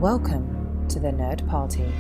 Welcome to the Nerd Party.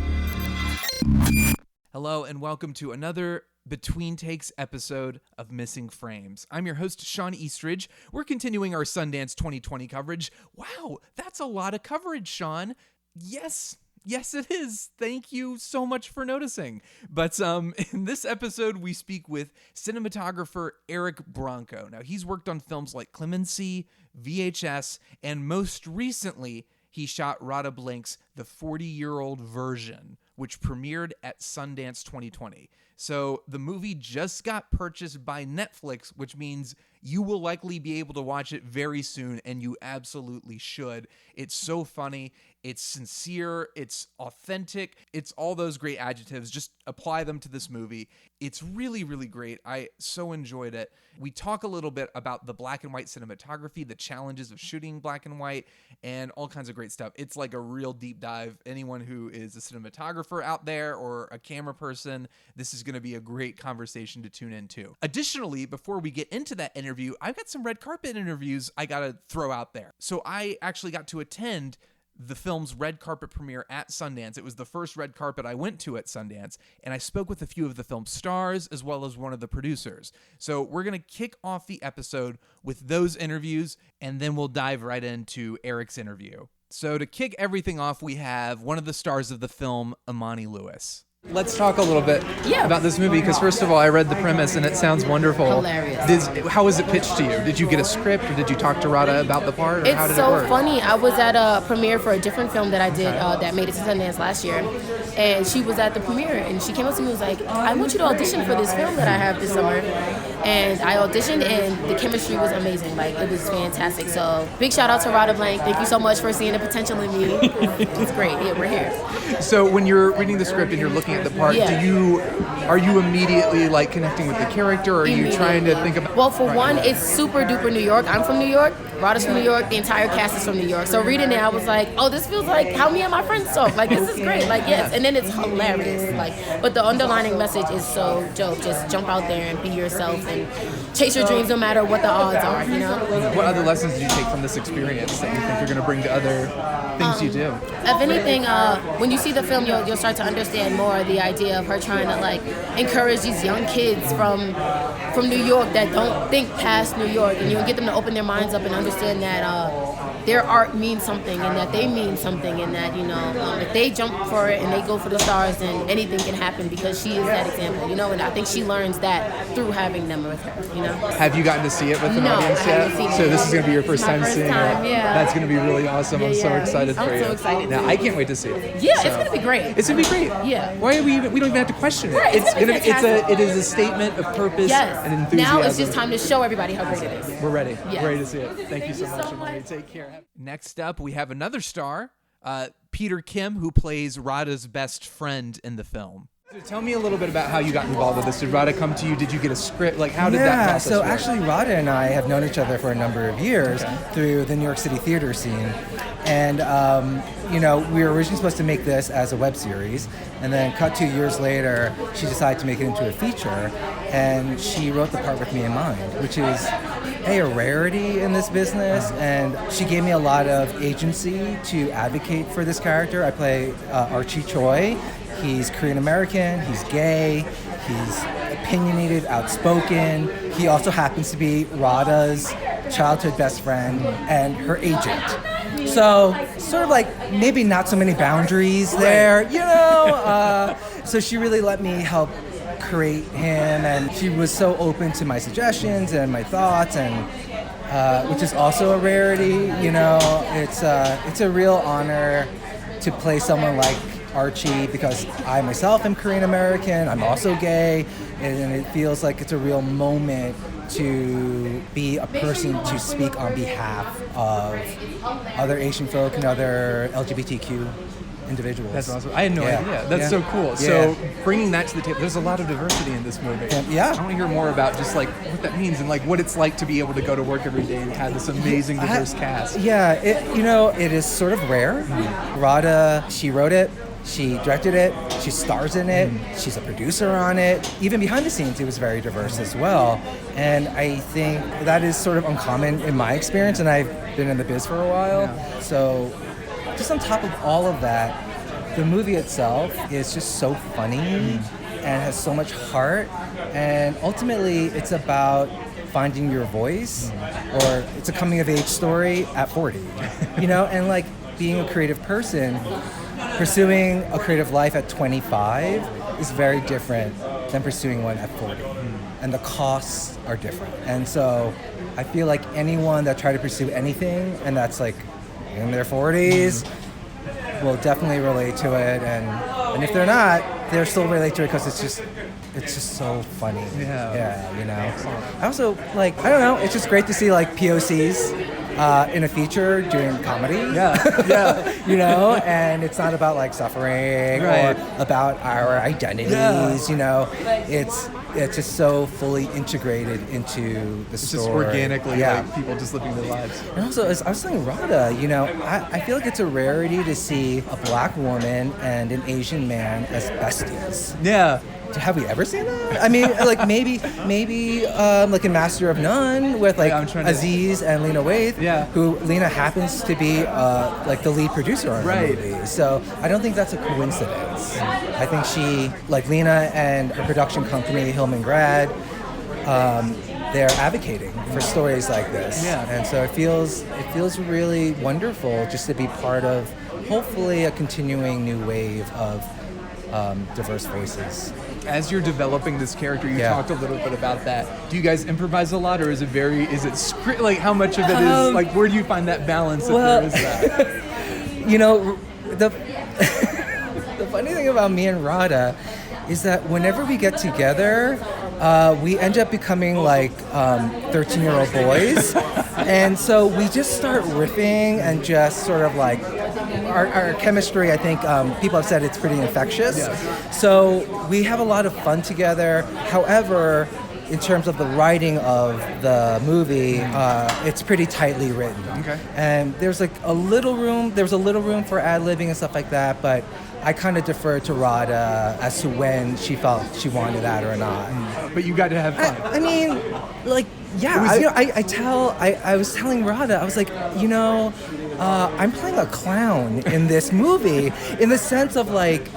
Hello and welcome to another Between Takes episode of Missing Frames. I'm your host, Shawn Eastridge. We're continuing our Sundance 2020 coverage. Wow, that's a lot of coverage, Shawn. Yes, it is. Thank you so much for noticing. But in this episode, we speak with cinematographer Eric Branco. Now, he's worked on films like Clemency, VHS, and most recently, he shot Radha Blank's The 40-Year-Old Version, which premiered at Sundance 2020. So the movie just got purchased by Netflix, which means you will likely be able to watch it very soon, and you absolutely should. It's so funny. It's sincere. It's authentic. It's all those great adjectives. Just apply them to this movie. It's really, really great. I so enjoyed it. We talk a little bit about the black and white cinematography, the challenges of shooting black and white, and all kinds of great stuff. It's like a real deep dive. Anyone who is a cinematographer out there or a camera person, this is going to be a great conversation to tune into. Additionally, before we get into that interview, I've got some red carpet interviews I got to throw out there. So I actually got to attend the film's red carpet premiere at Sundance. It was the first red carpet I went to at Sundance, and I spoke with a few of the film's stars as well as one of the producers. So we're going to kick off the episode with those interviews, and then we'll dive right into Eric's interview. So to kick everything off, we have one of the stars of the film, Imani Lewis. Let's talk a little bit about this movie, because first of all, I read the premise and it sounds wonderful. Hilarious. How was it pitched to you? Did you get a script, or did you talk to Radha about the part, or how did it work? It's so funny. I was at a premiere for a different film that I did that made it to Sundance last year, and she was at the premiere, and she came up to me and was like, I want you to audition for this film that I have this summer. And I auditioned, and the chemistry was amazing. Like, it was fantastic. So big shout out to Radha Blank. Thank you so much for seeing the potential in me. It's great. Yeah, we're here. So when you're reading the script and you're looking at the part, are you immediately like connecting with the character, or are you trying to think about? Well, for one, it's super duper New York. I'm from New York. Radha's from New York. The entire cast is from New York. So reading it, I was like, oh, this feels like how me and my friends talk. Like, this is great. Like, yes. And then it's hilarious. Like, but the underlining message is so dope. Just jump out there and be yourself and chase your dreams no matter what the odds are, you know? What other lessons did you take from this experience that you think you're going to bring to other things you do? If anything, when you see the film, you'll start to understand more the idea of her trying to like encourage these young kids from New York that don't think past New York, and you'll get them to open their minds up and understand that their art means something, and that they mean something, and that, you know, if they jump for it and they go for the stars, then anything can happen, because she is that example, you know, and I think she learns that through having them with her, you know. Have you gotten to see it with an audience yet? So this is going to be your first time seeing it. Yeah. That's going to be really awesome. I'm so excited for you. I'm so excited. Now, I can't wait to see it. Yeah, it's going to be great. It's going to be great. Yeah. Why we don't even have to question it. Right, It is a statement of purpose and enthusiasm. Now it's just time to show everybody how great it is. We're ready. Yes. We're ready to see it. Thank you so much, Imani. Take care. Next up, we have another star, Peter Kim, who plays Radha's best friend in the film. So tell me a little bit about how you got involved with this. Did Radha come to you? Did you get a script? Like, how did that process work? Actually, Radha and I have known each other for a number of years through the New York City theater scene. And, we were originally supposed to make this as a web series, and then cut 2 years later, she decided to make it into a feature, and she wrote the part with me in mind, which is a rarity in this business, and she gave me a lot of agency to advocate for this character. I play Archie Choi. He's Korean American, he's gay, he's opinionated, outspoken. He also happens to be Radha's childhood best friend and her agent. So, sort of like maybe not so many boundaries there, you know? So she really let me help create him, and she was so open to my suggestions and my thoughts, and which is also a rarity, you know? It's a real honor to play someone like Archie, because I myself am Korean American, I'm also gay, and it feels like it's a real moment to be a person to speak on behalf of other Asian folk and other LGBTQ individuals. That's awesome. I had no idea. That's so cool. Yeah. So bringing that to the table, there's a lot of diversity in this movie. Yeah. I want to hear more about just like what that means and like what it's like to be able to go to work every day and have this amazing diverse cast. Yeah, it is sort of rare. Radha, she wrote it. She directed it, she stars in it, she's a producer on it. Even behind the scenes, it was very diverse as well. And I think that is sort of uncommon in my experience, and I've been in the biz for a while. So just on top of all of that, the movie itself is just so funny and has so much heart. And ultimately, it's about finding your voice, or it's a coming of age story at 40, and like being a creative person, pursuing a creative life at 25 is very different than pursuing one at 40. And the costs are different. And so I feel like anyone that try to pursue anything and that's like in their 40s will definitely relate to it. And if they're not, they'll still relate to it because it's just so funny. Yeah, I also like, I don't know, it's just great to see like POCs in a feature doing comedy. Yeah. And it's not about like suffering or about our identities, It's just so fully integrated into the story. Just organically, like people just living their lives. And also, as I was telling Radha, I feel like it's a rarity to see a black woman and an Asian man as besties. Yeah. Have we ever seen that? I mean, like maybe like in Master of None with like Aziz and Lena Waithe, who Lena happens to be like the lead producer on the movie. So I don't think that's a coincidence. I think she, like Lena and her production company, Hillman Grad, they're advocating for stories like this. Yeah. And so it feels really wonderful just to be part of hopefully a continuing new wave of diverse voices. As you're developing this character, you talked a little bit about that. Do you guys improvise a lot, or is it script? Like, how much of it is like? Where do you find that balance? If there is that? The funny thing about me and Radha is that whenever we get together, we end up becoming like 13-year-old boys, and so we just start riffing and just sort of like. Our chemistry, I think people have said it's pretty infectious. Yes. So we have a lot of fun together. However, in terms of the writing of the movie, it's pretty tightly written. Okay. And there was a little room for ad-libbing and stuff like that, but I kind of deferred to Radha as to when she felt she wanted that or not. But you got to have fun. I mean, like, yeah. I was telling Radha, I was like, I'm playing a clown in this movie, in the sense of like,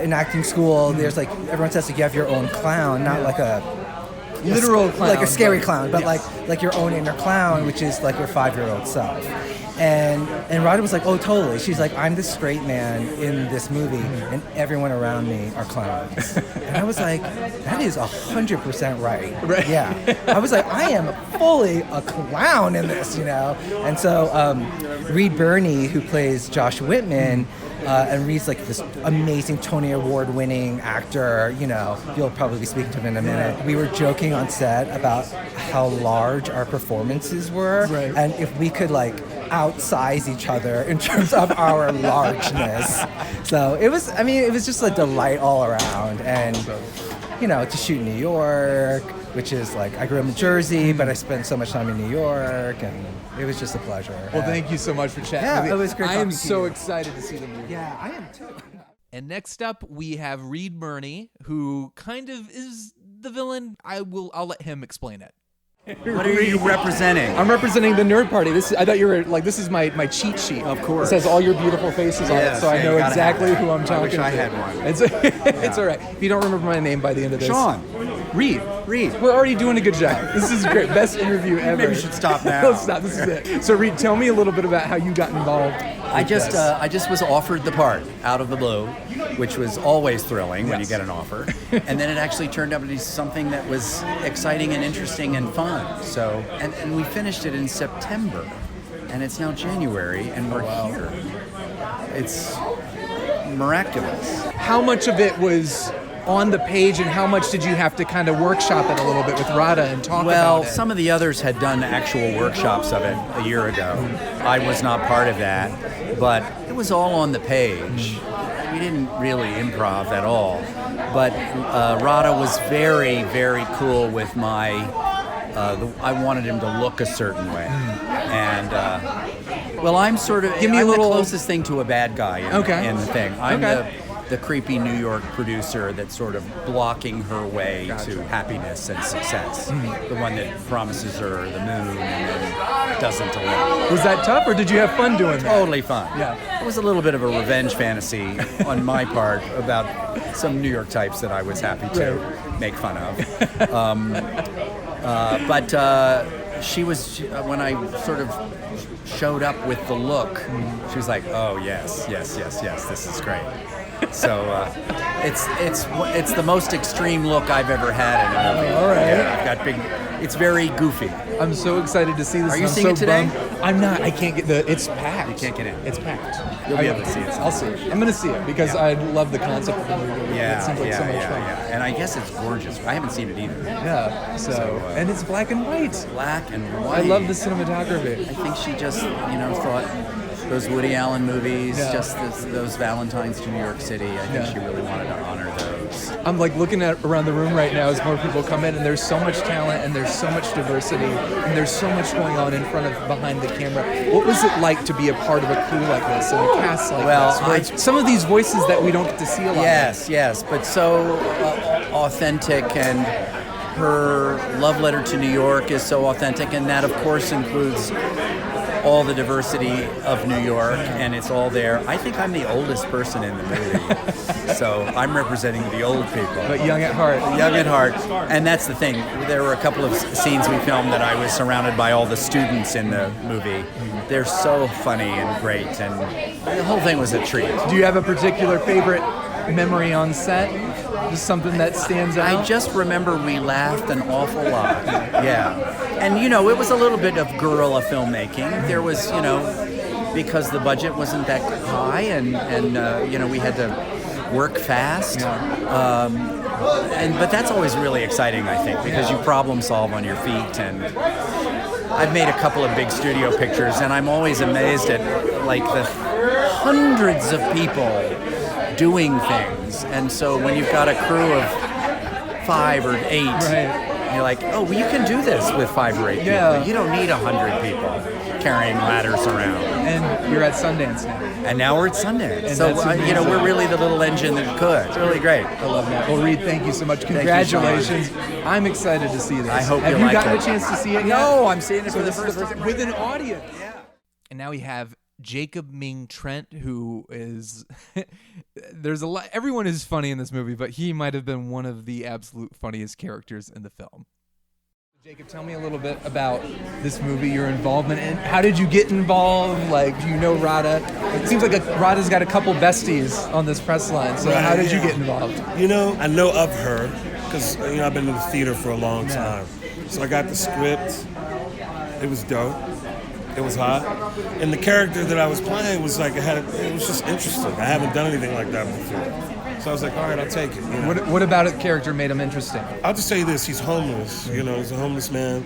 in acting school, there's like everyone says like you have your own clown, not like a literal clown, like a scary clown, but like your own inner clown, which is like your 5-year-old self. And Radha was like, oh, totally. She's like, I'm the straight man in this movie, and everyone around me are clowns. And I was like, that is 100% right. Yeah. I was like, I am fully a clown in this, And so Reed Birney, who plays Josh Whitman, and Reed's like this amazing Tony Award-winning actor, you'll probably be speaking to him in a minute. We were joking on set about how large our performances were, and if we could like outsize each other in terms of our largeness. So it was just a delight all around. And, to shoot in New York, which is like, I grew up in Jersey, but I spent so much time in New York, and it was just a pleasure. Well, thank you so much for chatting. Yeah, it was great. I am so excited to see the movie. Yeah, I am too. And next up, we have Reed Birney, who kind of is the villain. I'll let him explain it. What are you representing? I'm representing the Nerd Party. I thought you were like, this is my cheat sheet. Of course. It says all your beautiful faces on it, so I know exactly who I'm talking to. I wish I had one. It's all right. If you don't remember my name by the end of this. Shawn. Reed. We're already doing a good job. This is great. Best interview ever. Maybe we should stop now. Let's stop. This is it. So Reed, tell me a little bit about how you got involved. I just was offered the part out of the blue, which was always thrilling when you get an offer. And then it actually turned out to be something that was exciting and interesting and fun. So, and we finished it in September, and it's now January, and we're here. It's miraculous. How much of it was on the page, and how much did you have to kind of workshop it a little bit with Radha and talk about it? Well, some of the others had done actual workshops of it a year ago. I was not part of that, but it was all on the page. We didn't really improv at all, but Radha was very, very cool with my, I wanted him to look a certain way. And, well, I'm sort of, I'm the closest thing to a bad guy in the thing. the creepy New York producer that's sort of blocking her way to happiness and success. The one that promises her the moon and then doesn't deliver. Was that tough, or did you have fun doing that? Totally fun. Yeah. It was a little bit of a revenge fantasy on my part about some New York types that I was happy to make fun of. But she was, when I sort of showed up with the look, she was like, "Oh yes, this is great." So it's the most extreme look I've ever had in a movie. All right. Yeah, I've got big. It's very goofy. I'm so excited to see this. Are you I'm seeing so it today? bummed. I'm not. I can't get the. It's packed. You can't get in. It's packed. You'll be able to see it. I'll see it. I'm gonna see it because I love the concept of the movie. It seems like so much fun. And I guess it's gorgeous. I haven't seen it either. Yeah. So and it's black and white. Black and white. I love the cinematography. I think she just, thought those Woody Allen movies, just those Valentines to New York City. I think she really wanted to honor those. I'm like looking at around the room right now as more people come in, and there's so much talent, and there's so much diversity, and there's so much going on in front of, behind the camera. What was it like to be a part of a crew like this and a cast like this? Where it's some of these voices that we don't get to see a lot. Yes, but so authentic, and her love letter to New York is so authentic, and that of course includes all the diversity of New York, and it's all there. I think I'm the oldest person in the movie, so I'm representing the old people. But young at heart. Young at heart, and that's the thing. There were a couple of scenes we filmed that I was surrounded by all the students in the movie. They're so funny and great, and the whole thing was a treat. Do you have a particular favorite memory on set? Just something that stands out? I just remember we laughed an awful lot. Yeah. And, it was a little bit of guerrilla filmmaking. There was, because the budget wasn't that high, and we had to work fast. But that's always really exciting, I think, because you problem solve on your feet. And I've made a couple of big studio pictures, and I'm always amazed at, the hundreds of people doing things. And so when you've got a crew of 5 or 8, you're like, oh, well, you can do this with 5 or 8 people. You don't need 100 people carrying ladders around. And you're at Sundance now. And now we're at Sundance. And so, we're really the little engine that could. It's really great. I love that. Well, Reed, thank you so much. Congratulations. I'm excited to see this. I hope you like it. Have you gotten a chance to see it yet? No, I'm seeing it for the first time. With an audience. Yeah. And now we have Jacob Ming Trent, who is there's a lot. Everyone is funny in this movie, but he might have been one of the absolute funniest characters in the film. Jacob, tell me a little bit about this movie, your involvement in. How did you get involved? Do you know Radha? It seems like Radha's got a couple besties on this press line. So how did you get involved? I know of her because I've been in the theater for a long time. So I got the script. It was dope. It was hot, and the character that I was playing was it was just interesting. I haven't done anything like that before, so I was like, all right, I'll take it. What about a character made him interesting? I'll just tell you this: he's homeless. He's a homeless man,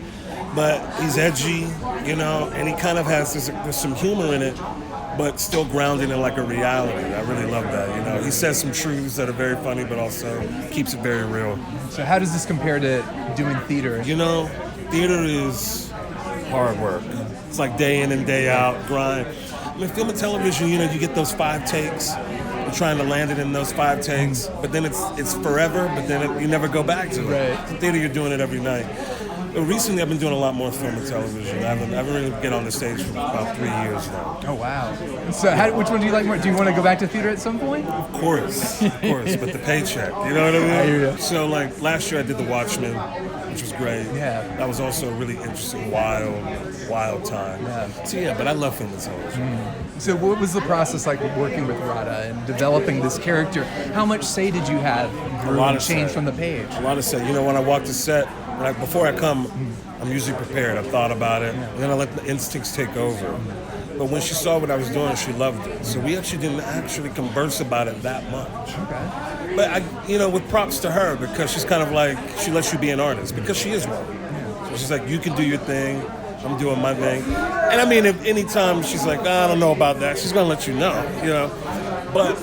but he's edgy. And he kind of has there's some humor in it, but still grounded in a reality. I really love that. He says some truths that are very funny, but also keeps it very real. So how does this compare to doing theater? Theater is hard work. It's like day in and day out, grind. Film and television, you get those 5 takes. You're trying to land it in those 5 takes, but then it's forever, but then you never go back to it. Right. In theater, you're doing it every night. But recently, I've been doing a lot more film and television. I haven't really been on the stage for about 3 years now. Oh, wow. So which one do you like more? Do you want to go back to theater at some point? Of course, but the paycheck, you know what I mean? I hear you. So, last year I did The Watchmen, which was great. Yeah. That was also a really interesting, wild time. Yeah. So, but I love film and television. So what was the process like working with Radha and developing this character? How much say did you have in change from the page? A lot of say. When I walk the set, before I come, I'm usually prepared. I've thought about it. And then I let the instincts take over. But when she saw what I was doing, she loved it. So we actually didn't converse about it that much. Okay. But with props to her, because she's kind of she lets you be an artist, because she is one. So she's like, you can do your thing, I'm doing my thing. And if any time she's like, I don't know about that, she's gonna let you know. But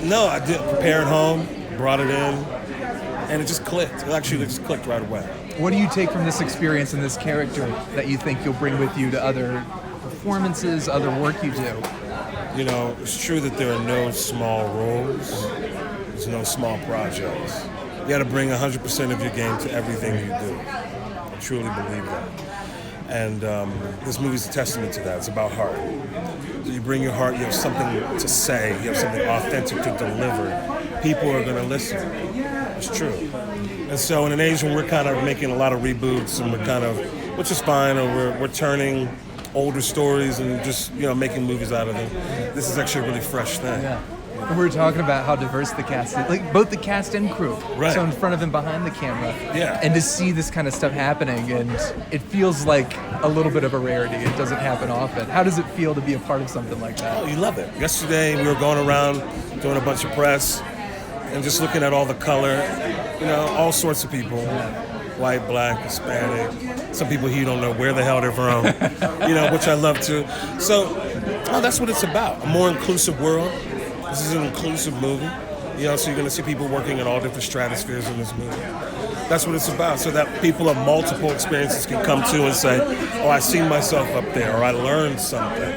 no, I did prepare at home, brought it in, and it just clicked. It actually just clicked right away. What do you take from this experience and this character that you think you'll bring with you to other performances, other work you do? It's true that there are no small roles, There's no small projects. You got to bring 100% of your game to everything you do. I truly believe that. And this movie's a testament to that. It's about heart. So you bring your heart, you have something to say, you have something authentic to deliver. People are going to listen. It's true. And so in an age when we're kind of making a lot of reboots and we're kind of, which is fine, or we're turning older stories and just, making movies out of them, this is actually a really fresh thing. Yeah. And we were talking about how diverse the cast is, like both the cast and crew. Right. So in front of and behind the camera. Yeah. And to see this kind of stuff happening, and it feels like a little bit of a rarity. It doesn't happen often. How does it feel to be a part of something like that? Oh, you love it. Yesterday we were going around doing a bunch of press and just looking at all the color, all sorts of people. White, black, Hispanic, some people you don't know where the hell they're from, which I love too. So, that's what it's about. A more inclusive world. This is an inclusive movie. So you're going to see people working in all different stratospheres in this movie. That's what it's about, so that people of multiple experiences can come to and say, oh, I see myself up there, or I learned something.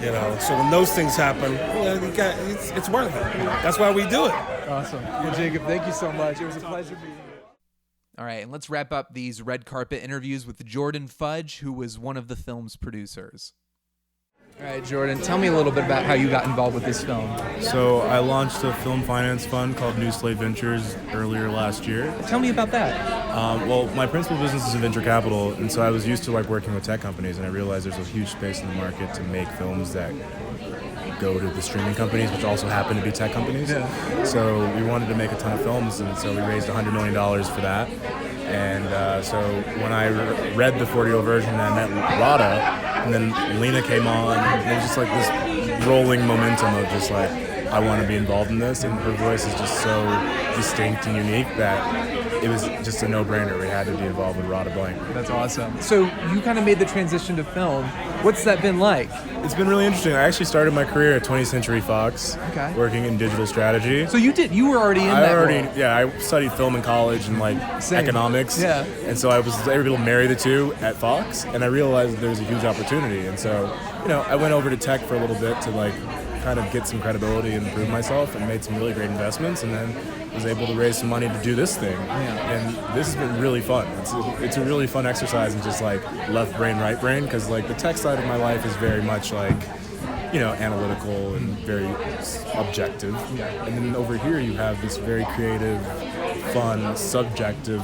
So when those things happen, it's worth it. That's why we do it. Awesome. Well, Jacob, thank you so much. It was a pleasure being here. All right, and let's wrap up these red carpet interviews with Jordan Fudge, who was one of the film's producers. All right, Jordan, tell me a little bit about how you got involved with this film. So I launched a film finance fund called New Slate Ventures earlier last year. Tell me about that. Well, my principal business is in venture capital, and so I was used to working with tech companies, and I realized there's a huge space in the market to make films that go to the streaming companies, which also happen to be tech companies. Yeah. So we wanted to make a ton of films, and so we raised $100 million for that. And so when I read the 40-year version, I met Radha, and then Lena came on, and it was just this rolling momentum of just I want to be involved in this, and her voice is just so distinct and unique that it was just a no-brainer. We had to be involved with Radha Blank. That's awesome. So you kind of made the transition to film. What's that been like? It's been really interesting. I actually started my career at 20th Century Fox, working in digital strategy. So you were already in that role. Yeah, I studied film in college and economics. Yeah. And so I was able to marry the two at Fox, and I realized there was a huge opportunity. And so, I went over to tech for a little bit to kind of get some credibility and prove myself, and made some really great investments, and then was able to raise some money to do this thing. Yeah. And this has been really fun. It's a really fun exercise in just left brain, right brain, because the tech side of my life is very much analytical and very objective. Yeah. And then over here you have this very creative, fun, subjective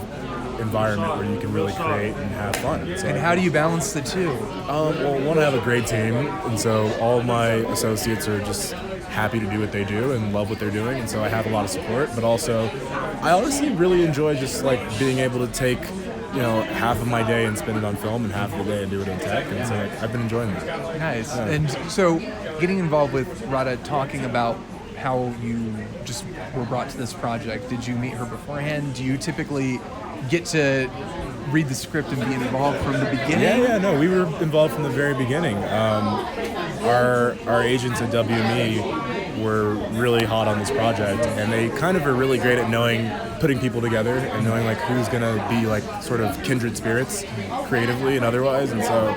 environment where you can really create and have fun. So, and how do you balance the two? Well, one, I have a great team, and so all my associates are just happy to do what they do and love what they're doing, and so I have a lot of support. But also, I honestly really enjoy just being able to take half of my day and spend it on film, and half of the day and do it in tech, and so I've been enjoying that. Nice. Yeah. And so, getting involved with Radha, talking about how you just were brought to this project. Did you meet her beforehand? Do you typically get to read the script and be involved from the beginning? No, we were involved from the very beginning. Our agents at WME were really hot on this project, and they kind of are really great at putting people together and knowing who's gonna be sort of kindred spirits creatively and otherwise. And so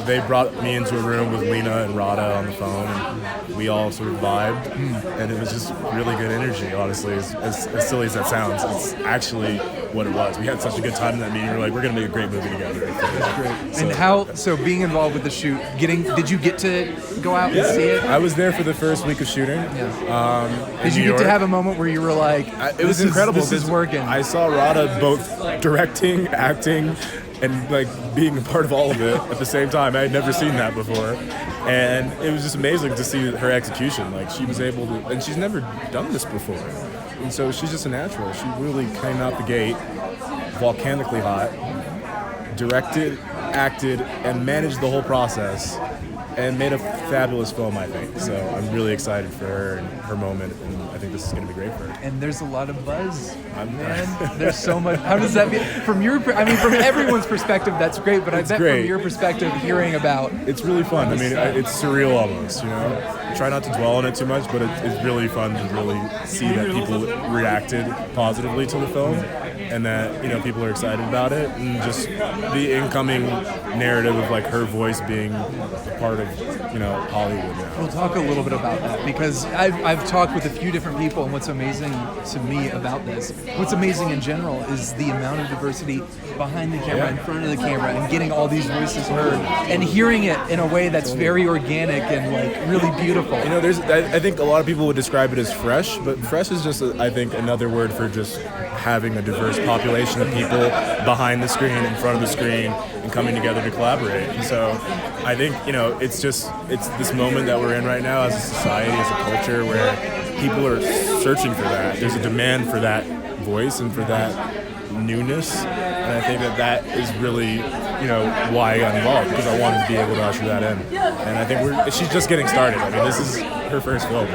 they brought me into a room with Lena and Radha on the phone, and we all sort of vibed, and it was just really good energy, honestly. As silly as that sounds, it's actually what it was. We had such a good time in that meeting. We're we're gonna make a great movie together. That's great. And so being involved with the shoot, did you get to go out and see it? I was there for the first week of shooting. Yeah. Did you get to have a moment where you were it was incredible. This is working. I saw Radha both directing, acting, and being a part of all of it at the same time. I had never seen that before, and it was just amazing to see her execution. She was able to, and she's never done this before, and so she's just a natural. She really came out the gate volcanically hot, directed, acted, and managed the whole process, and made a fabulous film, I think. So I'm really excited for her and her moment, and I think this is going to be great for her. And there's a lot of buzz, man. There's so much. How does that be? From everyone's perspective, that's great, but I bet from your perspective, hearing about... It's really fun. It's surreal almost, I try not to dwell on it too much, but it's really fun to really see that people reacted positively to the film, and that, people are excited about it, and just the incoming narrative of her voice being a part of Hollywood now. We'll talk a little bit about that because I've talked with a few different people, and what's amazing to me about this, what's amazing in general, is the amount of diversity behind the camera, in front of the camera, and getting all these voices heard, and hearing it in a way that's very organic and like really beautiful. I think a lot of people would describe it as fresh, but fresh is just, I think, another word for just having a diverse population of people behind the screen, in front of the screen, and coming together to collaborate. And so I think, it's this moment that we're in right now as a society, as a culture, where people are searching for that. There's a demand for that voice and for that newness. And I think that is really, why I got involved, because I wanted to be able to usher that in. And I think she's just getting started. I mean, this is her first film.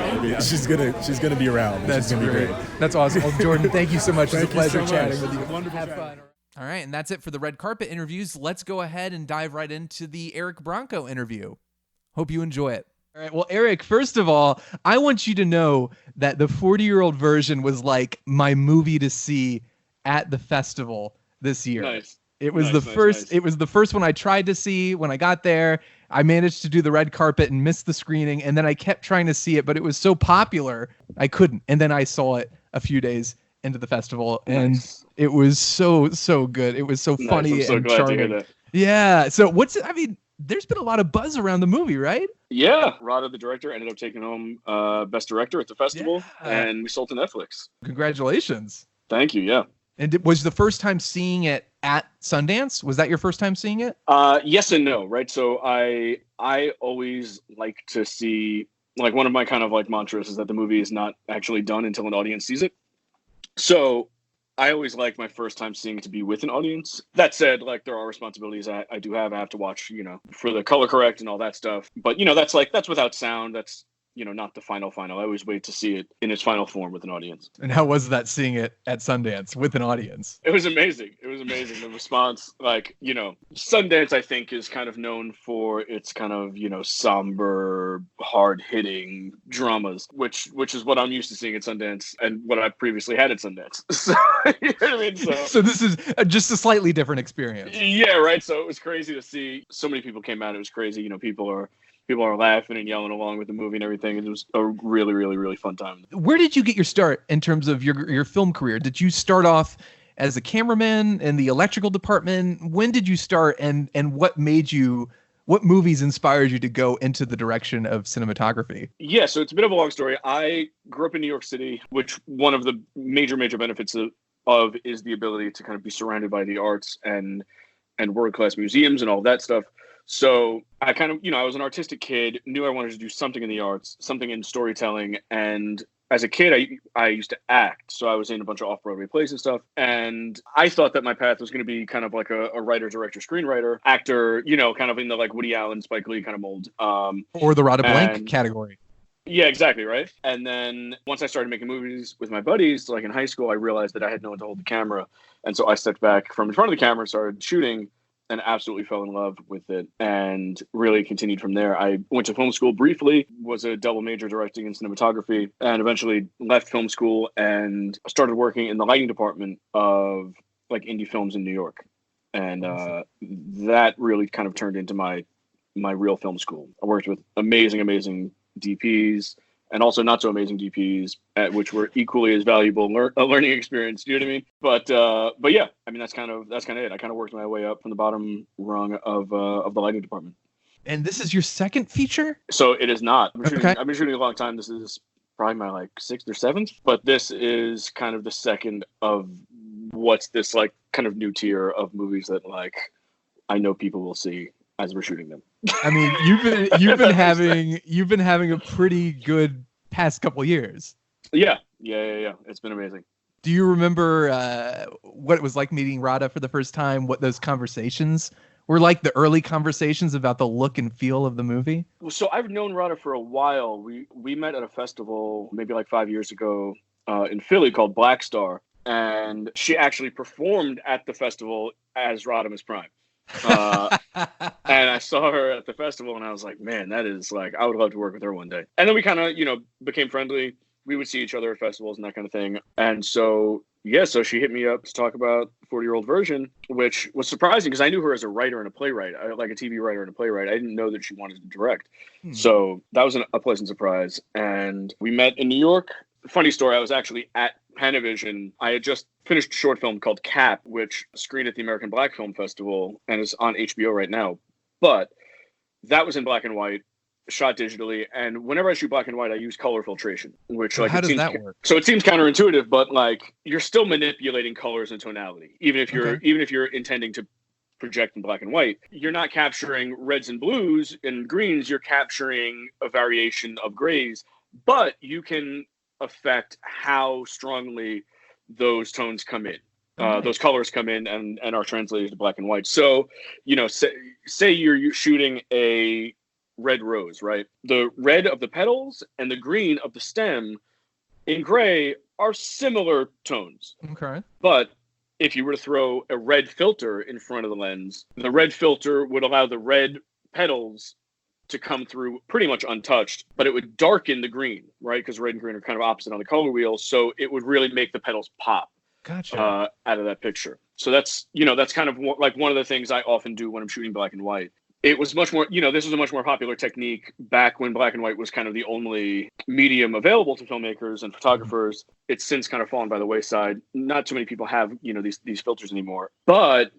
She's gonna be around. That's gonna be great. That's awesome. Well, Jordan, thank you so much. It's a pleasure so chatting much. with you. Wonderful Have chat. fun. All right, and that's it for the red carpet interviews. Let's go ahead and dive right into the Eric Branco interview. Hope you enjoy it. All right, well, Eric, first of all, I want you to know that the 40-year-old version was like my movie to see at the festival this year. Nice. It was Nice. It was the first one I tried to see when I got there. I managed to do the red carpet and missed the screening, and then I kept trying to see it, but it was so popular I couldn't. And then I saw it a few days into the festival, and it was so good. It was so funny I'm so and glad charming. to hear that. Yeah. So there's been a lot of buzz around the movie, right? Yeah, Radha, the director, ended up taking home Best Director at the festival, Yeah. and we sold to Netflix. Congratulations. Thank you. Yeah. And was the first time seeing it at Sundance? Was that your first time seeing it? Yes and no, right? So I always like to see, like, one of my kind of like mantras is that the movie is not actually done until an audience sees it. So I always like my first time seeing it to be with an audience. That said, like, there are responsibilities I do have. I have to watch, for the color correct and all that stuff. But, that's without sound. That's, not the final. I always wait to see it in its final form with an audience. And how was that seeing it at Sundance with an audience? It was amazing. The response, Sundance, I think, is kind of known for its kind of, somber, hard-hitting dramas, which is what I'm used to seeing at Sundance and what I previously had at Sundance. So, you know what I mean? So this is just a slightly different experience. Yeah, right. So it was crazy to see so many people came out. It was crazy. People are laughing and yelling along with the movie and everything. It was a really, really, really fun time. Where did you get your start in terms of your film career? Did you start off as a cameraman in the electrical department? When did you start, and what movies inspired you to go into the direction of cinematography? Yeah, so it's a bit of a long story. I grew up in New York City, which one of the major benefits of is the ability to kind of be surrounded by the arts and world-class museums and all that stuff. So I kind of, I was an artistic kid, knew I wanted to do something in the arts, something in storytelling. And as a kid, I used to act. So I was in a bunch of off-Broadway plays and stuff. And I thought that my path was going to be kind of like a writer, director, screenwriter, actor, kind of in the like Woody Allen, Spike Lee kind of mold. Or the Radha Blank category. Yeah, exactly, right? And then once I started making movies with my buddies, like in high school, I realized that I had no one to hold the camera. And so I stepped back from in front of the camera and started shooting, and absolutely fell in love with it and really continued from there. I went to film school briefly, was a double major directing and cinematography, and eventually left film school and started working in the lighting department of like indie films in New York. And that really kind of turned into my real film school. I worked with amazing DPs and also not so amazing DPs, which were equally as valuable a learning experience. Do you know what I mean? But yeah, I mean that's kind of it. I kind of worked my way up from the bottom rung of the lighting department. And this is your second feature? So it is not. Okay. I've been shooting a long time. This is probably my like 6th or 7th, but this is kind of the second of what's this like kind of new tier of movies that like I know people will see as we're shooting them. I mean, you've been having a pretty good past couple years. Yeah. It's been amazing. Do you remember what it was like meeting Radha for the first time? What those conversations were like, the early conversations about the look and feel of the movie? So I've known Radha for a while. We met at a festival maybe like 5 years ago in Philly called Black Star, and she actually performed at the festival as Rodimus Prime. And I saw her at the festival and I was like, man, that is like, I would love to work with her one day. And then we kind of, became friendly. We would see each other at festivals and that kind of thing. And so, yeah, so she hit me up to talk about 40-year-old version, which was surprising because I knew her as a writer and a playwright, like a TV writer and a playwright. I didn't know that she wanted to direct. So that was a pleasant surprise. And we met in New York. Funny story, I was actually at Panavision. I had just finished a short film called Cap, which screened at the American Black Film Festival and is on HBO right now. But that was in black and white, shot digitally, and whenever I shoot black and white, I use color filtration, which how does that work? So it seems counterintuitive, but like you're still manipulating colors and tonality, even if you're intending to project in black and white. You're not capturing reds and blues and greens. You're capturing a variation of grays, but you can affect how strongly those tones come in. Those colors come in and are translated to black and white. So, say you're shooting a red rose, right? The red of the petals and the green of the stem in gray are similar tones. Okay. But if you were to throw a red filter in front of the lens, the red filter would allow the red petals to come through pretty much untouched, but it would darken the green, right? Because red and green are kind of opposite on the color wheel. So it would really make the petals pop. Gotcha. Out of that picture. So that's kind of like one of the things I often do when I'm shooting black and white. It was much more, this was a much more popular technique back when black and white was kind of the only medium available to filmmakers and photographers. It's since kind of fallen by the wayside. Not too many people have, these filters anymore, but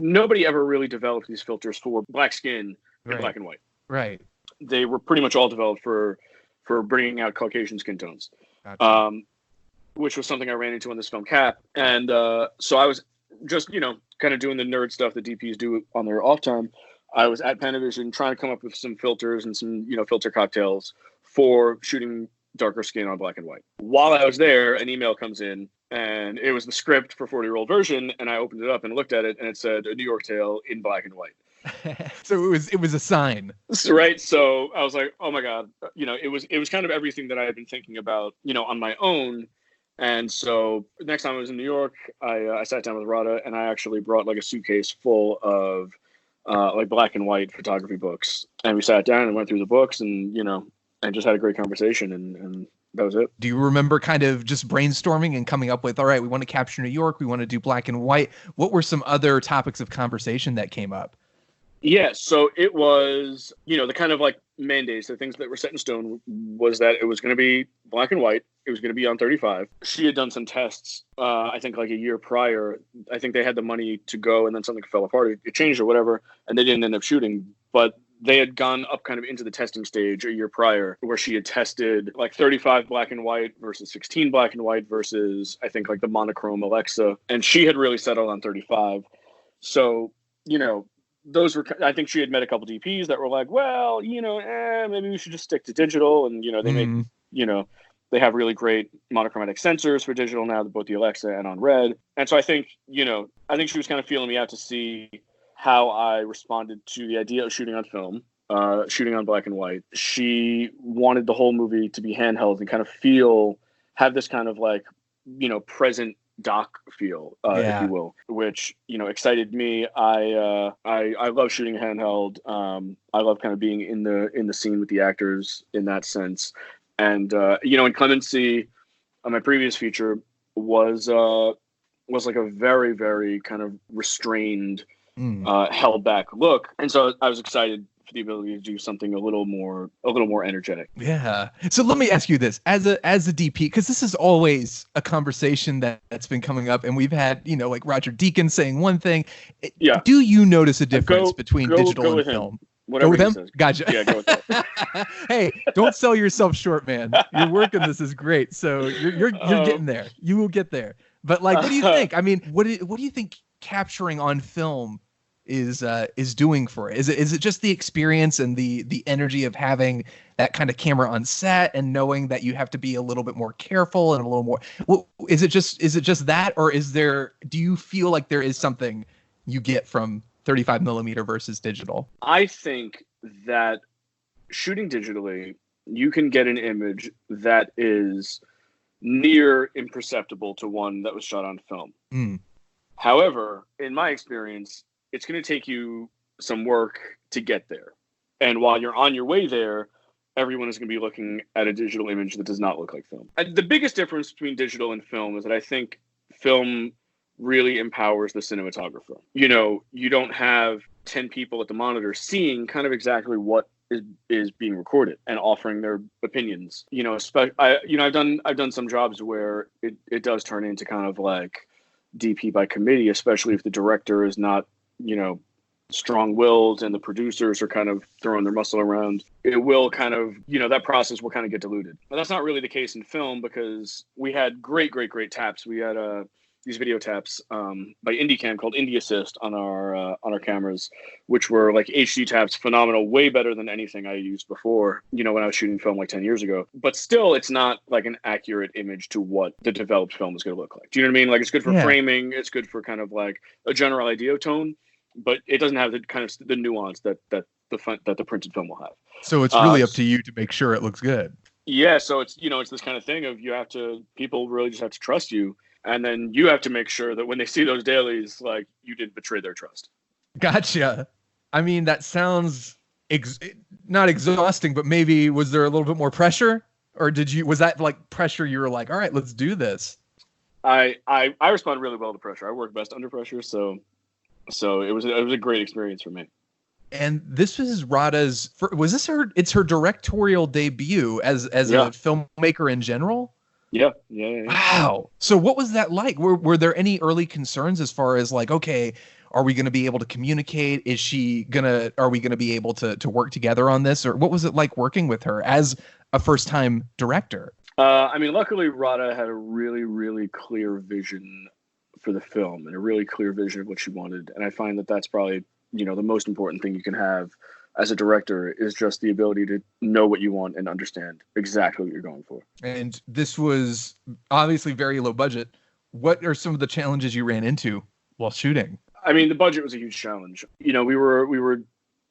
nobody ever really developed these filters for black skin in black and white. Right. They were pretty much all developed for bringing out Caucasian skin tones. Gotcha. Which was something I ran into on this film Cap. And so I was just, kind of doing the nerd stuff that DPs do on their off time. I was at Panavision trying to come up with some filters and some, filter cocktails for shooting darker skin on black and white. While I was there, an email comes in, and it was the script for 40-year-old version, and I opened it up and looked at it, and it said A New York Tale in black and white. So it was a sign. Right. So I was like, oh my God, it was kind of everything that I had been thinking about, on my own. And so next time I was in New York, I sat down with Radha, and I actually brought like a suitcase full of like black and white photography books. And we sat down and went through the books and, and just had a great conversation, and that was it. Do you remember kind of just brainstorming and coming up with, all right, we want to capture New York, we want to do black and white. What were some other topics of conversation that came up? Yeah, so it was, the kind of like mandates, the things that were set in stone was that it was going to be black and white. It was going to be on 35. She had done some tests, I think like a year prior. I think they had the money to go, and then something fell apart. It changed or whatever, and they didn't end up shooting. But they had gone up kind of into the testing stage a year prior, where she had tested like 35 black and white versus 16 black and white versus, I think, like the monochrome Alexa. And she had really settled on 35. So, those were, I think she had met a couple DPs that were like, well, maybe we should just stick to digital. And, they make, they have really great monochromatic sensors for digital now, both the Alexa and on Red. And so I think, I think she was kind of feeling me out to see how I responded to the idea of shooting on film, shooting on black and white. She wanted the whole movie to be handheld and kind of have this kind of like, present doc feel, if you will, which excited me. I love shooting handheld. I love kind of being in the scene with the actors in that sense. And in Clemency, my previous feature was like a very, very kind of restrained, held back look, and so I was excited for the ability to do something a little more energetic. Yeah. So let me ask you this, as a DP, because this is always a conversation that's been coming up, and we've had, like Roger Deakins saying one thing. Yeah. Do you notice a difference between digital and film? Whatever go with him? Says. Gotcha. Yeah, go with that. Hey, don't sell yourself short, man. Your work in this is great. So you're getting there. You will get there. But like, what do you think? I mean, what do you think capturing on film is doing for it? Is it just the experience and the energy of having that kind of camera on set and knowing that you have to be a little bit more careful and a little more? Well, is it just that, or do you feel like there is something you get from 35 millimeter versus digital? I think that shooting digitally, you can get an image that is near imperceptible to one that was shot on film. However, in my experience, it's going to take you some work to get there. And while you're on your way there, everyone is going to be looking at a digital image that does not look like film. And the biggest difference between digital and film is that I think film really empowers the cinematographer. You know, you don't have 10 people at the monitor seeing kind of exactly what is being recorded and offering their opinions. You know, I've done some jobs where it does turn into kind of like DP by committee, especially if the director is not, you know, strong-willed and the producers are kind of throwing their muscle around. It will kind of, you know, that process will kind of get diluted. But that's not really the case in film, because we had great taps. We had these video taps by IndieCam called Indie Assist on our cameras, which were like HD taps, phenomenal, way better than anything I used before, you know, when I was shooting film like 10 years ago. But still, it's not like an accurate image to what the developed film is going to look like. Do you know what I mean? Like, it's good for framing, it's good for kind of like a general idea tone, but it doesn't have the kind of the nuance that the printed film will have. So it's really up to you to make sure it looks good. Yeah, so it's, you know, it's this kind of thing of people really just have to trust you. And then you have to make sure that when they see those dailies, like, you didn't betray their trust. Gotcha. I mean, that sounds not exhausting, but maybe was there a little bit more pressure? Or was that like pressure you were like, all right, let's do this? I respond really well to pressure. I work best under pressure. So it was a great experience for me. And this was Radha's, it's her directorial debut as a filmmaker in general? Yeah. Wow. So what was that like? Were there any early concerns as far as like, okay, are we going to be able to communicate? Are we going to be able to work together on this? Or what was it like working with her as a first time director? I mean, luckily Radha had a really, really clear vision for the film and a really clear vision of what she wanted. And I find that that's probably, you know, the most important thing you can have as a director is just the ability to know what you want and understand exactly what you're going for. And this was obviously very low budget. What are some of the challenges you ran into while shooting? I mean, the budget was a huge challenge. You know, we were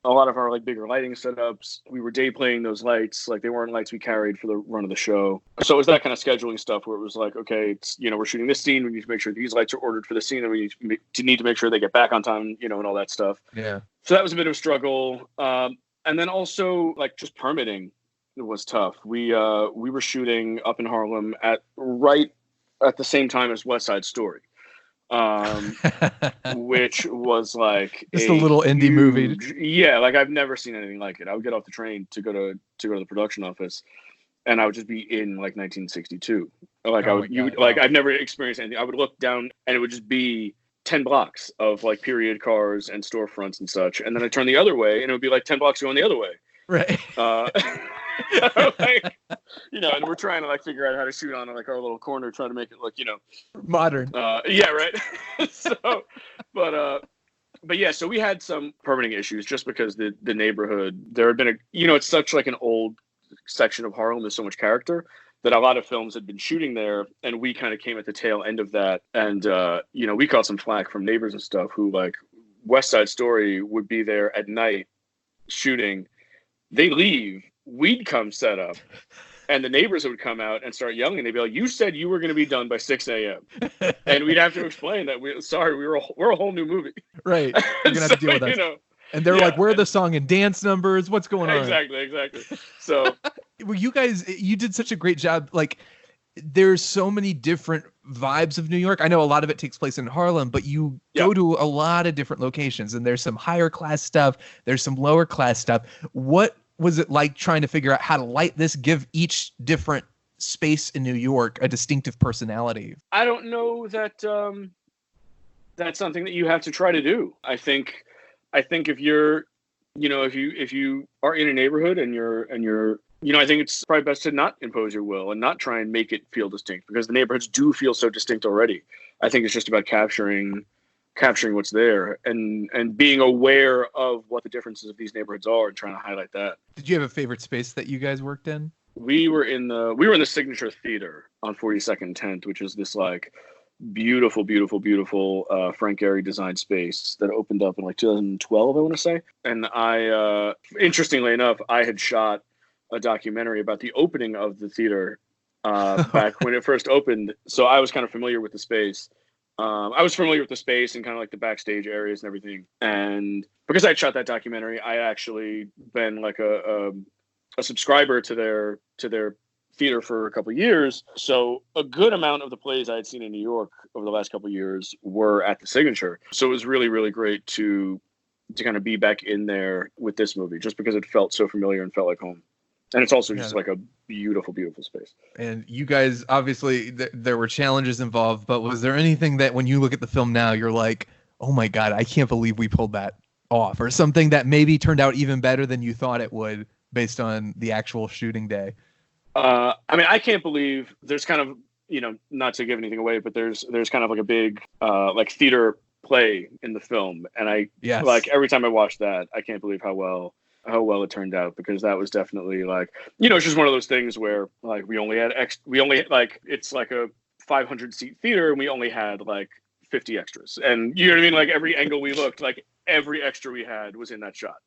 a lot of our like bigger lighting setups. We were day playing those lights. Like, they weren't lights we carried for the run of the show. So it was that kind of scheduling stuff where it was like, okay, it's, you know, we're shooting this scene. We need to make sure these lights are ordered for the scene, and we need to make sure they get back on time, you know, and all that stuff. Yeah. So that was a bit of a struggle. And then also like just permitting was tough. We were shooting up in Harlem right at the same time as West Side Story. Which was like just a little indie movie. Yeah, like I've never seen anything like it. I would get off the train to go to the production office, and I would just be in like 1962. Like I've never experienced anything. I would look down and it would just be 10 blocks of like period cars and storefronts and such, and then I turn the other way and it would be like 10 blocks going the other way. Right. Like, you know, and we're trying to like figure out how to shoot on like our little corner, trying to make it look, you know, modern. Yeah, right. But yeah, so we had some permitting issues just because the neighborhood, there had been it's such like an old section of Harlem. There's so much character that a lot of films had been shooting there, and we kind of came at the tail end of that. And we caught some flack from neighbors and stuff who, like, West Side Story would be there at night shooting. They leave, we'd come set up, and the neighbors would come out and start yelling. They'd be like, "You said you were going to be done by 6 a.m." And we'd have to explain that we're a whole new movie. Right. You're going to have to deal with that. You know, and they're like, where are the song and dance numbers? What's going on? Exactly. So, well, you did such a great job. Like, there's so many different vibes of New York. I know a lot of it takes place in Harlem, but you go to a lot of different locations, and there's some higher class stuff. There's some lower class stuff. What was it like trying to figure out how to light this, give each different space in New York a distinctive personality? I don't know that that's something that you have to try to do. I think if you're, if you are in a neighborhood and you're, I think it's probably best to not impose your will and not try and make it feel distinct, because the neighborhoods do feel so distinct already. I think it's just about capturing what's there and being aware of what the differences of these neighborhoods are and trying to highlight that. Did you have a favorite space that you guys worked in? We were in the Signature Theater on 42nd and 10th, which is this like beautiful Frank Gehry designed space that opened up in like 2012, I want to say. And I, interestingly enough, I had shot a documentary about the opening of the theater back when it first opened. So I was kind of familiar with the space. And kind of like the backstage areas and everything. And because I shot that documentary, I actually been like a subscriber to their theater for a couple of years. So a good amount of the plays I had seen in New York over the last couple of years were at the Signature. So it was really, really great to kind of be back in there with this movie, just because it felt so familiar and felt like home. And it's also just like a beautiful, beautiful space. And you guys, obviously, there were challenges involved, but was there anything that when you look at the film now, you're like, oh my God, I can't believe we pulled that off, or something that maybe turned out even better than you thought it would based on the actual shooting day? I mean, I can't believe there's kind of, not to give anything away, but there's kind of like a big like theater play in the film. And like every time I watch that, I can't believe how well it turned out, because that was definitely like, it's just one of those things where like we only had it's like a 500 seat theater and we only had like 50 extras. And you know what I mean? Like every angle we looked, like every extra we had was in that shot.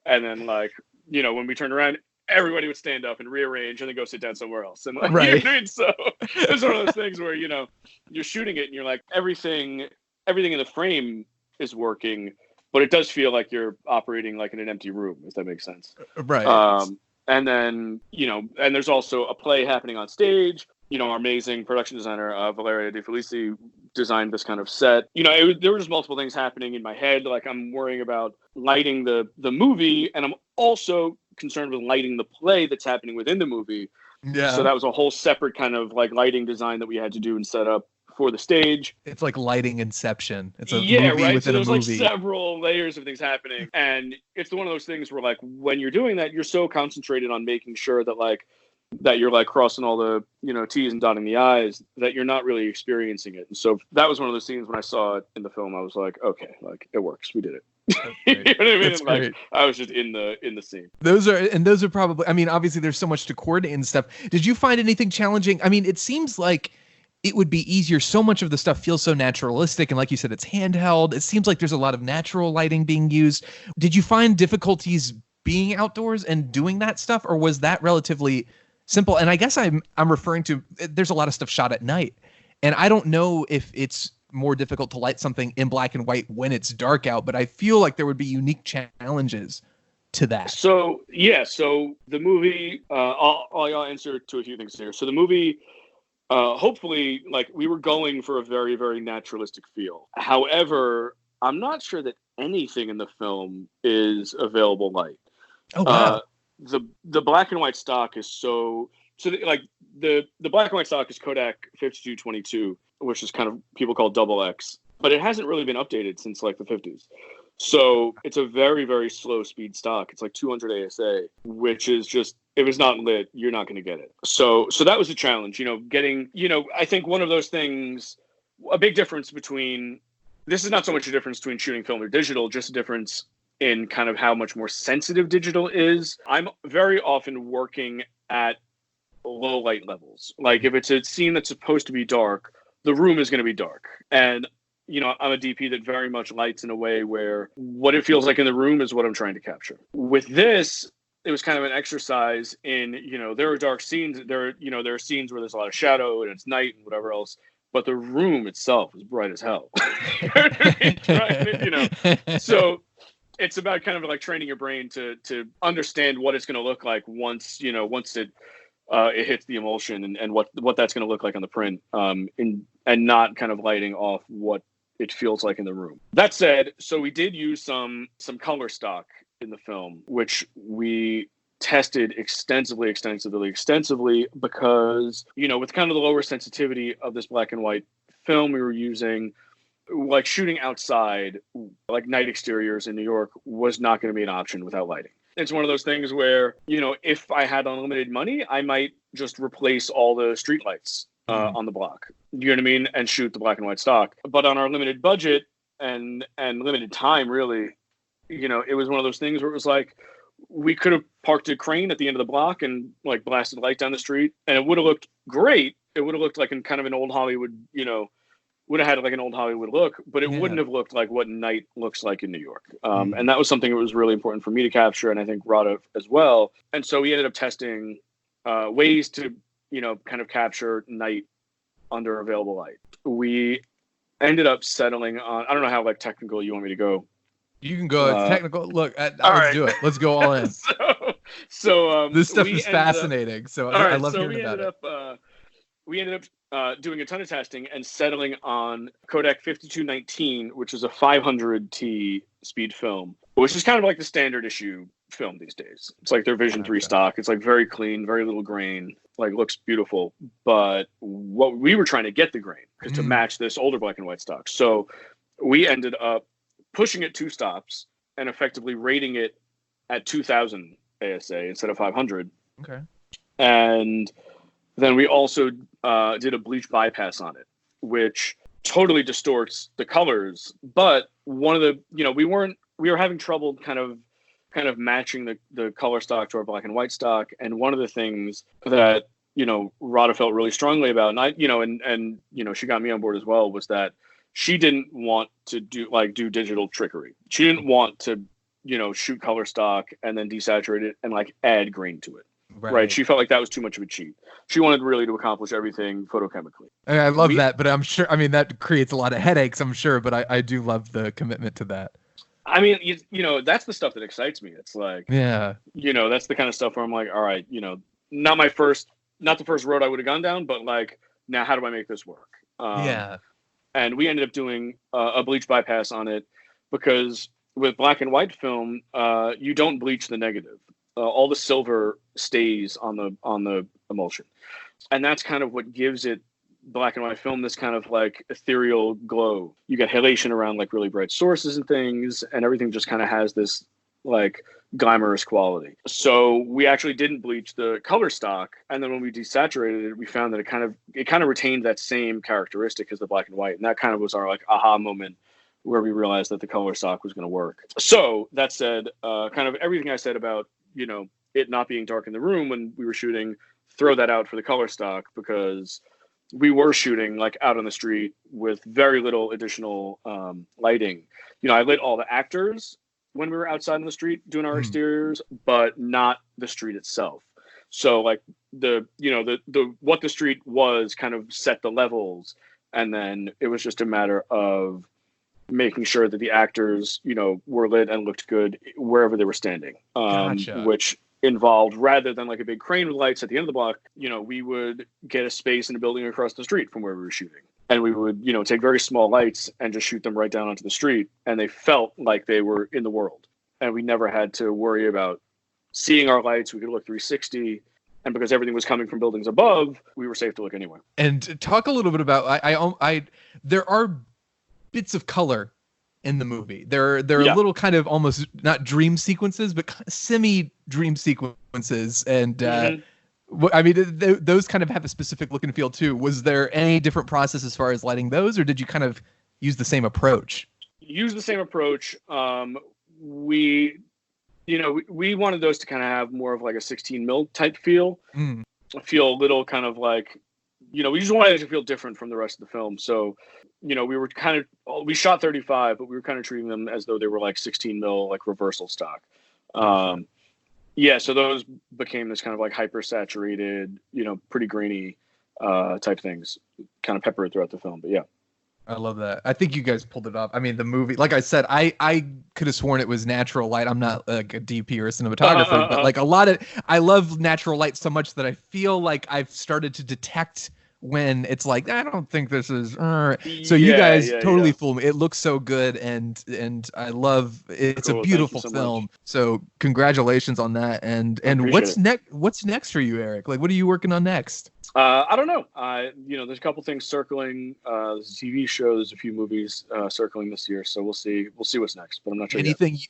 And then like, when we turned around, everybody would stand up and rearrange and then go sit down somewhere else. And like, right. You know what I mean? So it's one of those things where, you're shooting it and you're like, everything in the frame is working, but it does feel like you're operating like in an empty room, if that makes sense. Right. And then, and there's also a play happening on stage. Our amazing production designer, Valeria De Felici, designed this kind of set. There were just multiple things happening in my head. Like I'm worrying about lighting the movie, and I'm also concerned with lighting the play that's happening within the movie. Yeah. So that was a whole separate kind of like lighting design that we had to do and set up for the stage. It's like lighting Inception. It's a movie right. within So there's a movie. Like several layers of things happening, and it's one of those things where like when you're doing that, you're so concentrated on making sure that you're like crossing all the T's and dotting the I's, that you're not really experiencing it. And so that was one of those scenes when I saw it in the film, I was like, okay, like it works, we did it. You know what I mean? That's Like great. I was just in the scene. Those are probably, I mean, obviously there's so much to coordinate and stuff. Did you find anything challenging? I mean, it seems like it would be easier. So much of the stuff feels so naturalistic. And like you said, it's handheld. It seems like there's a lot of natural lighting being used. Did you find difficulties being outdoors and doing that stuff, or was that relatively simple? And I guess I'm referring to, there's a lot of stuff shot at night, and I don't know if it's more difficult to light something in black and white when it's dark out, but I feel like there would be unique challenges to that. So the movie, I'll answer to a few things here. So the movie, hopefully, like we were going for a very, very naturalistic feel. However, I'm not sure that anything in the film is available light. Oh wow. The black and white stock is the black and white stock is Kodak 5222, which is kind of people call double X, but it hasn't really been updated since like the 50s. So it's a very, very slow speed stock. It's like 200 ASA, which is just, if it's not lit, you're not going to get it. So that was a challenge, getting, I think one of those things, a big difference between, this is not so much a difference between shooting film or digital, just a difference in kind of how much more sensitive digital is. I'm very often working at low light levels. Like if it's a scene that's supposed to be dark, the room is going to be dark. And, I'm a DP that very much lights in a way where what it feels like in the room is what I'm trying to capture. With this, it was kind of an exercise in, there are dark scenes, there are scenes where there's a lot of shadow and it's night and whatever else, but the room itself is bright as hell. So it's about kind of like training your brain to understand what it's going to look like once it hits the emulsion and what that's going to look like on the print, and not kind of lighting off what it feels like in the room. That said, so we did use some color stock in the film, which we tested extensively because, with kind of the lower sensitivity of this black and white film, we were using, like shooting outside, like night exteriors in New York was not going to be an option without lighting. It's one of those things where, if I had unlimited money, I might just replace all the street lights on the block, you know what I mean? And shoot the black and white stock. But on our limited budget and limited time, really, it was one of those things where it was like, we could have parked a crane at the end of the block and like blasted light down the street, and it would have looked great. It would have looked like in kind of an old Hollywood, would have had like an old Hollywood look, but it wouldn't have looked like what night looks like in New York. And that was something that was really important for me to capture, and I think Radha as well. And so we ended up testing ways to, kind of capture night under available light. We ended up settling on, I don't know how like technical you want me to go. You can go technical. Look, let's do it. Let's go all in. So This stuff we is ended up- fascinating. So all right, I love so hearing we about ended it. up we ended up doing a ton of testing and settling on Kodak 5219, which is a 500T speed film, which is kind of like the standard issue film these days. It's like their Vision 3 stock. It's like very clean, very little grain, like looks beautiful. But what we were trying to get the grain is to match this older black and white stock. So we ended up pushing it 2 stops and effectively rating it at 2000 ASA instead of 500. Okay. And then we also did a bleach bypass on it, which totally distorts the colors. But one of the, we were having trouble kind of matching the color stock to our black and white stock. And one of the things that, Radha felt really strongly about, and I, and she got me on board as well, was that she didn't want to do digital trickery. She didn't want to, shoot color stock and then desaturate it and like add grain to it. Right. She felt like that was too much of a cheat. She wanted really to accomplish everything photochemically. I love that, but I'm sure, that creates a lot of headaches, I'm sure, but I do love the commitment to that. I mean, that's the stuff that excites me. It's like, yeah, that's the kind of stuff where I'm like, all right, not the first road I would have gone down, but like, now how do I make this work? Yeah. And we ended up doing a bleach bypass on it because with black and white film, you don't bleach the negative. All the silver stays on the emulsion, and that's kind of what gives it, black and white film, this kind of like ethereal glow. You get halation around like really bright sources and things, and everything just kind of has this like glamorous quality. So we actually didn't bleach the color stock, and then when we desaturated it, we found that it kind of retained that same characteristic as the black and white, and that kind of was our like aha moment where we realized that the color stock was going to work. So that said, kind of everything I said about it not being dark in the room when we were shooting, throw that out for the color stock, because we were shooting like out on the street with very little additional lighting. I lit all the actors when we were outside on the street doing our exteriors, but not the street itself. So like the what the street was kind of set the levels, and then it was just a matter of making sure that the actors, were lit and looked good wherever they were standing. Gotcha. Which involved, rather than like a big crane with lights at the end of the block, we would get a space in a building across the street from where we were shooting. And we would, take very small lights and just shoot them right down onto the street. And they felt like they were in the world. And we never had to worry about seeing our lights. We could look 360. And because everything was coming from buildings above, we were safe to look anywhere. And talk a little bit about, there are bits of color in the movie. There are little kind of almost not dream sequences, but semi dream sequences. And those kind of have a specific look and feel too. Was there any different process as far as lighting those, or did you kind of use the same approach? Use the same approach. We wanted those to kind of have more of like a 16 mil type feel. Feel a little kind of like, we just wanted it to feel different from the rest of the film. So, we shot 35, but we were kind of treating them as though they were like 16 mil, like reversal stock. So those became this kind of like hyper saturated, pretty grainy type things, kind of peppered throughout the film. But yeah. I love that. I think you guys pulled it off. I mean, the movie, like I said, I could have sworn it was natural light. I'm not like a DP or a cinematographer, but like I love natural light so much that I feel like I've started to detect when it's like, I don't think this is, so you guys totally fooled me. It looks so good. And I love, it's cool. A beautiful so film. Much. So congratulations on that. And what's next? What's next for you, Eric? Like, what are you working on next? I don't know. There's a couple things circling. There's a TV show. There's a few movies circling this year. So we'll see what's next. But I'm not sure.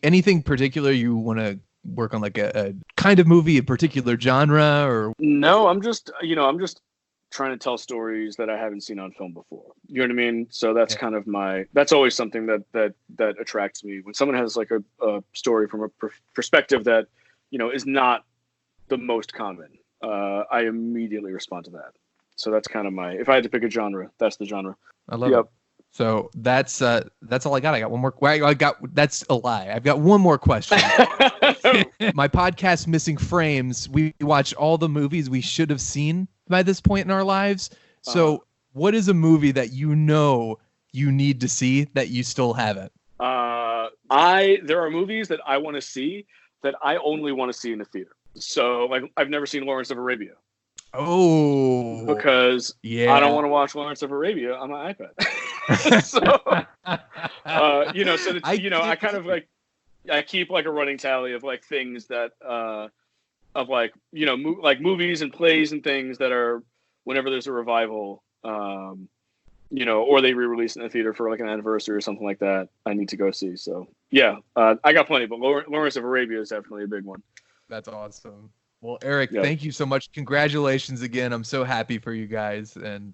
Anything particular you want to work on, like a kind of movie, a particular genre, or? No, I'm just trying to tell stories that I haven't seen on film before. You know what I mean? So that's kind of that's always something that attracts me. When someone has like a story from a perspective that, is not the most common, I immediately respond to that. So that's kind of if I had to pick a genre, that's the genre. I love it. So that's all I got. I got one more. That's a lie. I've got one more question. My podcast, Missing Frames, we watch all the movies we should have seen by this point in our lives. So what is a movie that you need to see that you still haven't? There are movies that I want to see that I only want to see in the theater. So like I've never seen Lawrence of Arabia Oh, because yeah. I don't want to watch Lawrence of Arabia on my iPad. So you know, so that, you know, I kind of like I keep like a running tally of like things that of like, you know, like movies and plays and things that are whenever there's a revival, you know, or they re-release in the theater for like an anniversary or something like that, I need to go see. So yeah, I got plenty, but Lawrence of Arabia is definitely a big one. That's awesome. Well, Eric, Yeah. thank you so much. Congratulations again. I'm so happy for you guys, and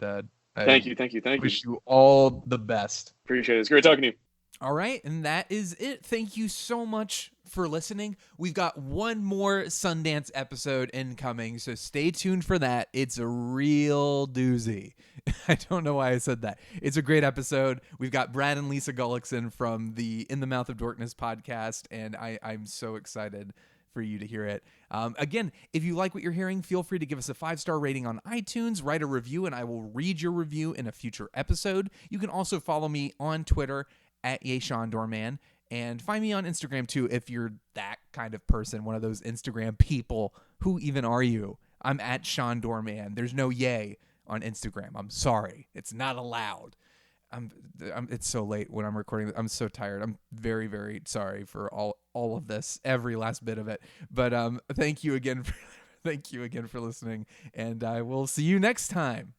Thank you. Wish you all the best. Appreciate it. It's great talking to you. All right, and that is it. Thank you so much for listening. We've got one more Sundance episode incoming, so stay tuned for that. It's a real doozy. I don't know why I said that. It's a great episode. We've got Brad and Lisa Gullickson from the In the Mouth of Darkness podcast, and I'm so excited for you to hear it. Again, if you like what you're hearing, feel free to give us a 5-star rating on iTunes, write a review, and I will read your review in a future episode. You can also follow me on Twitter at YeShawnDoorman, and find me on Instagram too if you're that kind of person, one of those Instagram people. Who even are you? I'm at Shawn Doorman. There's no yay on Instagram. I'm sorry. It's not allowed. It's so late when I'm recording. I'm so tired. I'm very, very sorry for all of this, every last bit of it. But thank you again for listening, and I will see you next time.